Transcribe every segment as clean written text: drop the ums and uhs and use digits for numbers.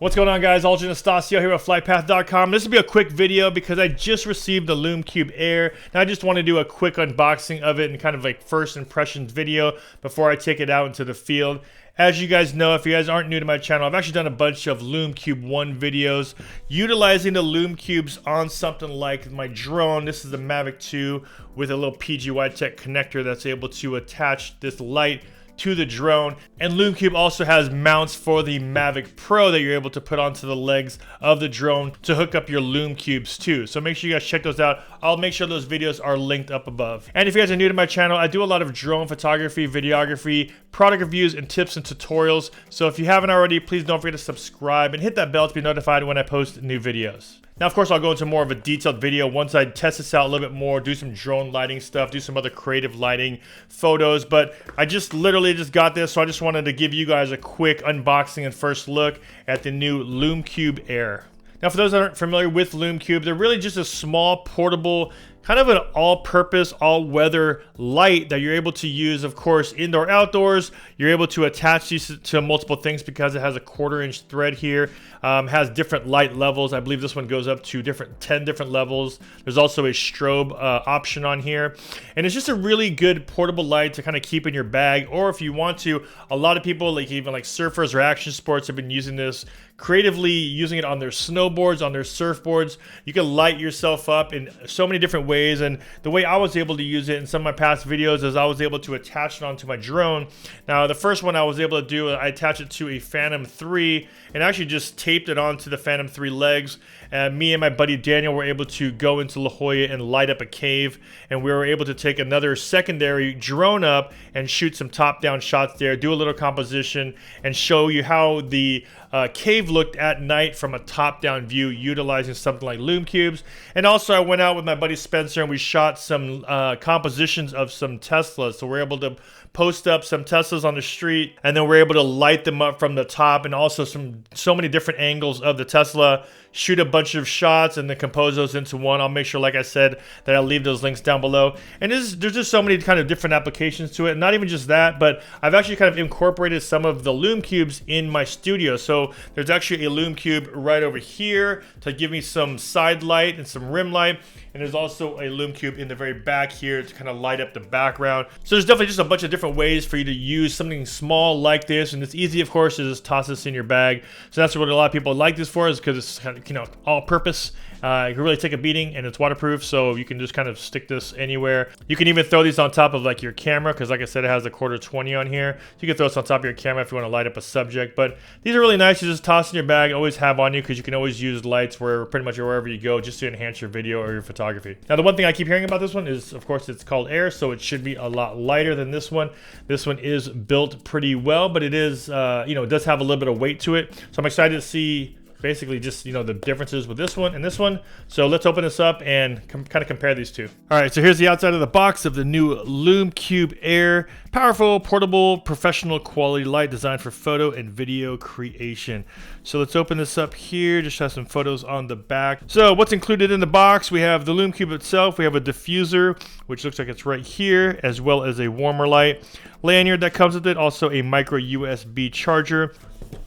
What's going on, guys? Algin Estacio here at FlytPath.com. This will be a quick video because I just received the Lume Cube Air. And I just want to do a quick unboxing of it and kind of like first impressions video before I take it out into the field. As you guys know, if you guys aren't new to my channel, I've actually done a bunch of Lume Cube 1 videos utilizing the Lume Cubes on something like my drone. This is the Mavic 2 with a little PGY Tech connector that's able to attach this light to the drone. And Lume Cube also has mounts for the Mavic Pro that you're able to put onto the legs of the drone to hook up your Lume Cubes too. So make sure you guys check those out. I'll make sure those videos are linked up above. And if you guys are new to my channel, I do a lot of drone photography, videography, product reviews, and tips and tutorials. So if you haven't already, please don't forget to subscribe and hit that bell to be notified when I post new videos. Now, of course, I'll go into more of a detailed video once I test this out a little bit more, do some drone lighting stuff, do some other creative lighting photos, but I just literally just got this, so I just wanted to give you guys a quick unboxing and first look at the new Lume Cube Air. Now, for those that aren't familiar with Lume Cube, they're really just a small, portable, kind of an all-purpose, all-weather light that you're able to use, of course, indoor, outdoors. You're able to attach these to multiple things because it has a 1/4-inch thread here. Has different light levels. I believe this one goes up to 10 different levels. There's also a strobe option on here. And it's just a really good portable light to kind of keep in your bag. Or if you want to, a lot of people, like even like surfers or action sports, have been using this creatively, using it on their snowboards, on their surfboards. You can light yourself up in so many different ways. And the way I was able to use it in some of my past videos is I was able to attach it onto my drone. Now, the first one I was able to do, I attached it to a Phantom 3 and actually just taped it onto the Phantom 3 legs. And me and my buddy Daniel were able to go into La Jolla and light up a cave. And we were able to take another secondary drone up and shoot some top-down shots there, do a little composition, and show you how the cave looked at night from a top-down view utilizing something like Lume Cubes. And also I went out with my buddy Spencer and we shot some compositions of some Teslas. So we're able to post up some Teslas on the street, and then we're able to light them up from the top, and also so many different angles of the Tesla, shoot a bunch of shots and then compose those into one. I'll make sure, like I said, that I'll leave those links down below. And there's just so many kind of different applications to it. Not even just that, but I've actually kind of incorporated some of the Lume Cubes in my studio. So there's actually a Lume Cube right over here to give me some side light and some rim light. And there's also a Lume Cube in the very back here to kind of light up the background. So there's definitely just a bunch of different ways for you to use something small like this. And it's easy, of course, to just toss this in your bag. So that's what a lot of people like this for, is because it's kind of, all purpose. You can really take a beating, and it's waterproof, so you can just kind of stick this anywhere. You can even throw these on top of like your camera, because like I said, it has a 1/4-20 on here. So you can throw this on top of your camera if you want to light up a subject. But these are really nice to just toss in your bag, always have on you, because you can always use lights pretty much wherever you go, just to enhance your video or your photography. Now, the one thing I keep hearing about this one is, of course, it's called Air, so it should be a lot lighter than this one. This one is built pretty well, but it is, it does have a little bit of weight to it. So I'm excited to see basically just, the differences with this one and this one. So let's open this up and kind of compare these two. All right, so here's the outside of the box of the new Lume Cube Air. Powerful, portable, professional quality light designed for photo and video creation. So let's open this up here. Just have some photos on the back. So what's included in the box? We have the Lume Cube itself. We have a diffuser, which looks like it's right here, as well as a warmer light. Lanyard that comes with it. Also a micro USB charger.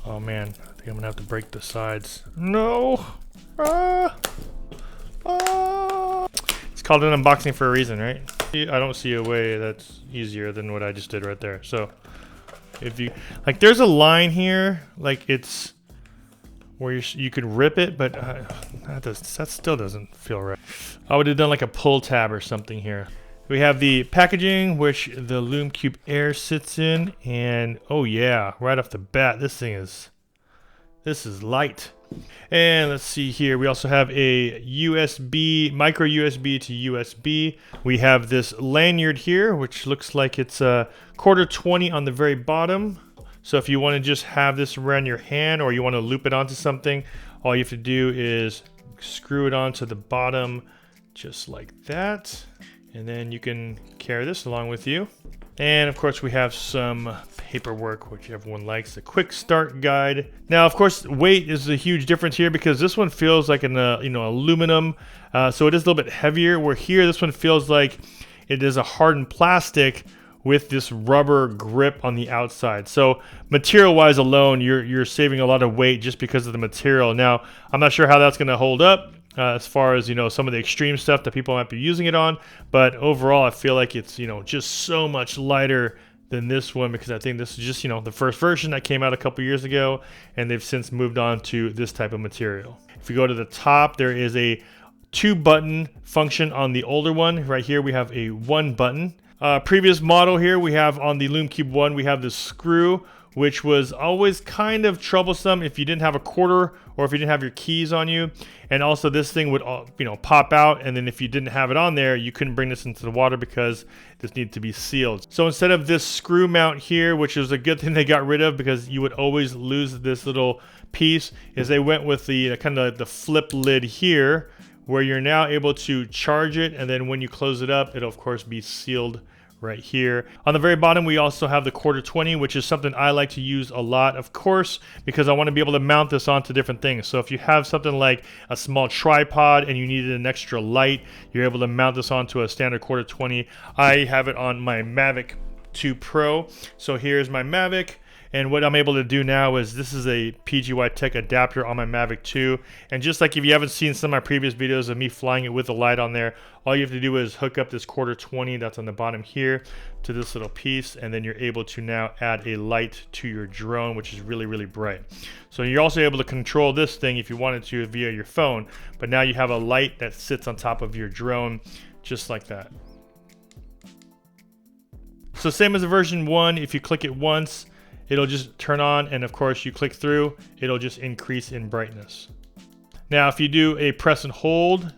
Oh man, I'm gonna have to break the sides. No. It's called an unboxing for a reason, right? I don't see a way that's easier than what I just did right there. So if you like, there's a line here, like it's where you could rip it, but that still doesn't feel right. I would have done like a pull tab or something here. We have the packaging, which the Lume Cube Air sits in, and oh yeah, right off the bat, this is light. And let's see here, we also have a USB, micro USB to USB. We have this lanyard here, which looks like it's a 1/4-20 on the very bottom. So if you want to just have this around your hand, or you want to loop it onto something, all you have to do is screw it onto the bottom just like that. And then you can carry this along with you. And of course we have some paperwork, which everyone likes, a quick start guide. Now, of course, weight is a huge difference here, because this one feels like an aluminum, so it is a little bit heavier, where here this one feels like it is a hardened plastic, with this rubber grip on the outside. So material wise alone, you're saving a lot of weight just because of the material. Now, I'm not sure how that's going to hold up as far as, you know, some of the extreme stuff that people might be using it on, but overall I feel like it's, you know, just so much lighter than this one, because I think this is just, you know, the first version that came out a couple years ago, and they've since moved on to this type of material. If you go to the top, there is a 2-button function on the older one. Right here we have a 1 button. Previous model here, we have on the Lume Cube 1, we have the screw, which was always kind of troublesome if you didn't have a quarter or if you didn't have your keys on you. And also this thing would, you know, pop out, and then if you didn't have it on there, you couldn't bring this into the water because this needed to be sealed. So instead of this screw mount here, which is a good thing they got rid of because you would always lose this little piece, is they went with the kind of the flip lid here, where you're now able to charge it, and then when you close it up, it'll of course be sealed right here. On the very bottom, we also have the 1/4-20, which is something I like to use a lot, of course, because I want to be able to mount this onto different things. So if you have something like a small tripod and you needed an extra light, you're able to mount this onto a standard 1/4-20. I have it on my Mavic 2 Pro. So here's my Mavic. And what I'm able to do now is, this is a PGY Tech adapter on my Mavic 2. And just like if you haven't seen some of my previous videos of me flying it with a light on there, all you have to do is hook up this 1/4-20 that's on the bottom here to this little piece, and then you're able to now add a light to your drone, which is really, really bright. So you're also able to control this thing if you wanted to via your phone, but now you have a light that sits on top of your drone just like that. So same as the version 1, if you click it once, it'll just turn on, and of course you click through, it'll just increase in brightness. Now if you do a press and hold,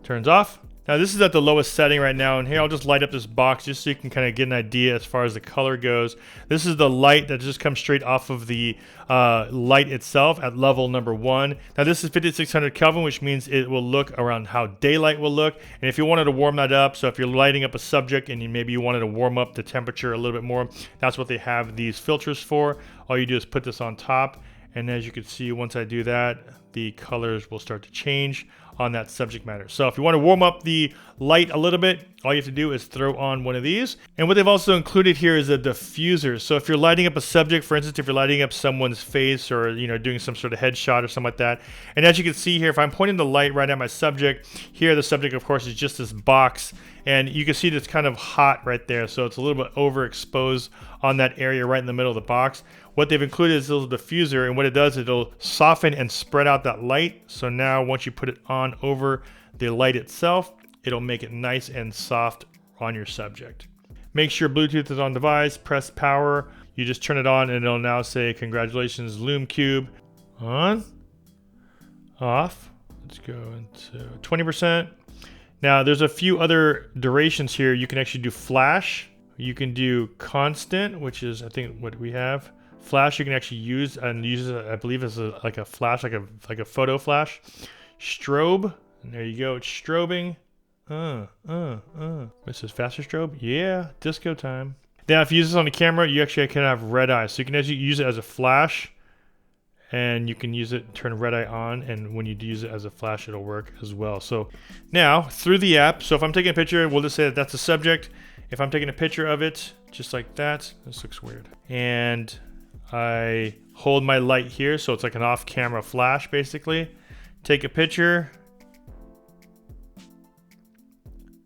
turns off. Now this is at the lowest setting right now, and here I'll just light up this box just so you can kind of get an idea as far as the color goes. This is the light that just comes straight off of the light itself at level number 1. Now this is 5600 Kelvin, which means it will look around how daylight will look. And if you wanted to warm that up, so if you're lighting up a subject and maybe you wanted to warm up the temperature a little bit more, that's what they have these filters for. All you do is put this on top, and as you can see, once I do that, the colors will start to change on that subject matter. So if you want to warm up the light a little bit, all you have to do is throw on one of these. And what they've also included here is a diffuser. So if you're lighting up a subject, for instance, if you're lighting up someone's face, or, you know, doing some sort of headshot or something like that, and as you can see here, if I'm pointing the light right at my subject, here the subject of course is just this box, and you can see it's kind of hot right there, so it's a little bit overexposed on that area right in the middle of the box. What they've included is a little diffuser, and what it does, it'll soften and spread out that light. So now once you put it on over the light itself, it'll make it nice and soft on your subject. Make sure Bluetooth is on device, press power, you just turn it on, and it'll now say, congratulations Lume Cube. On, off, let's go into 20%. Now there's a few other durations here. You can actually do flash, you can do constant, which is I think what we have. Flash you can actually use it, I believe, as like a flash, like a photo flash. Strobe, and there you go, it's strobing. This is faster strobe, yeah, disco time. Now if you use this on the camera, you actually can have red eye, so you can actually use it as a flash, and you can use it, turn red eye on, and when you use it as a flash, it'll work as well. So now through the app, so if I'm taking a picture, we'll just say that that's a subject. If I'm taking a picture of it, just like that, this looks weird, and I hold my light here, so it's like an off-camera flash basically. Take a picture.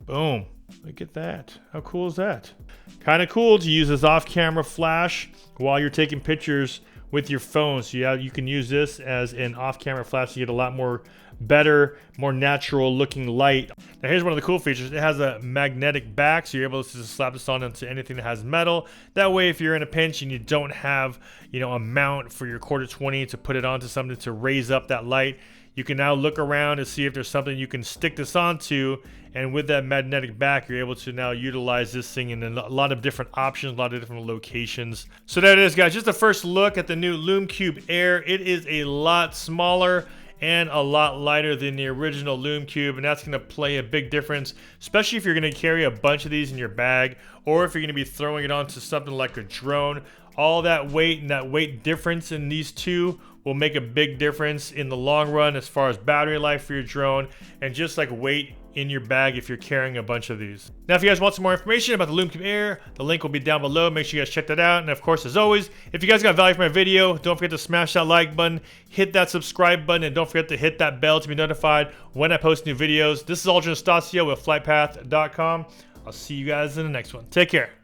Boom. Look at that. How cool is that? Kind of cool to use this off-camera flash while you're taking pictures with your phone. So yeah, you can use this as an off-camera flash to get a lot more better, more natural looking light. Now here's one of the cool features. It has a magnetic back, so you're able to just slap this on into anything that has metal. That way if you're in a pinch and you don't have, you know, a mount for your 1/4-20 to put it onto something to raise up that light, you can now look around and see if there's something you can stick this onto, and with that magnetic back, you're able to now utilize this thing in a lot of different options, a lot of different locations. So there it is, guys. Just a first look at the new Lume Cube Air. It is a lot smaller and a lot lighter than the original Lume Cube, and that's going to play a big difference, especially if you're going to carry a bunch of these in your bag, or if you're going to be throwing it onto something like a drone. All that weight and that weight difference in these two will make a big difference in the long run as far as battery life for your drone, and just like weight in your bag if you're carrying a bunch of these. Now, if you guys want some more information about the Lume Cube Air, the link will be down below. Make sure you guys check that out. And of course, as always, if you guys got value from my video, don't forget to smash that like button, hit that subscribe button, and don't forget to hit that bell to be notified when I post new videos. This is Aldrin Estacio with FlytPath.com. I'll see you guys in the next one. Take care.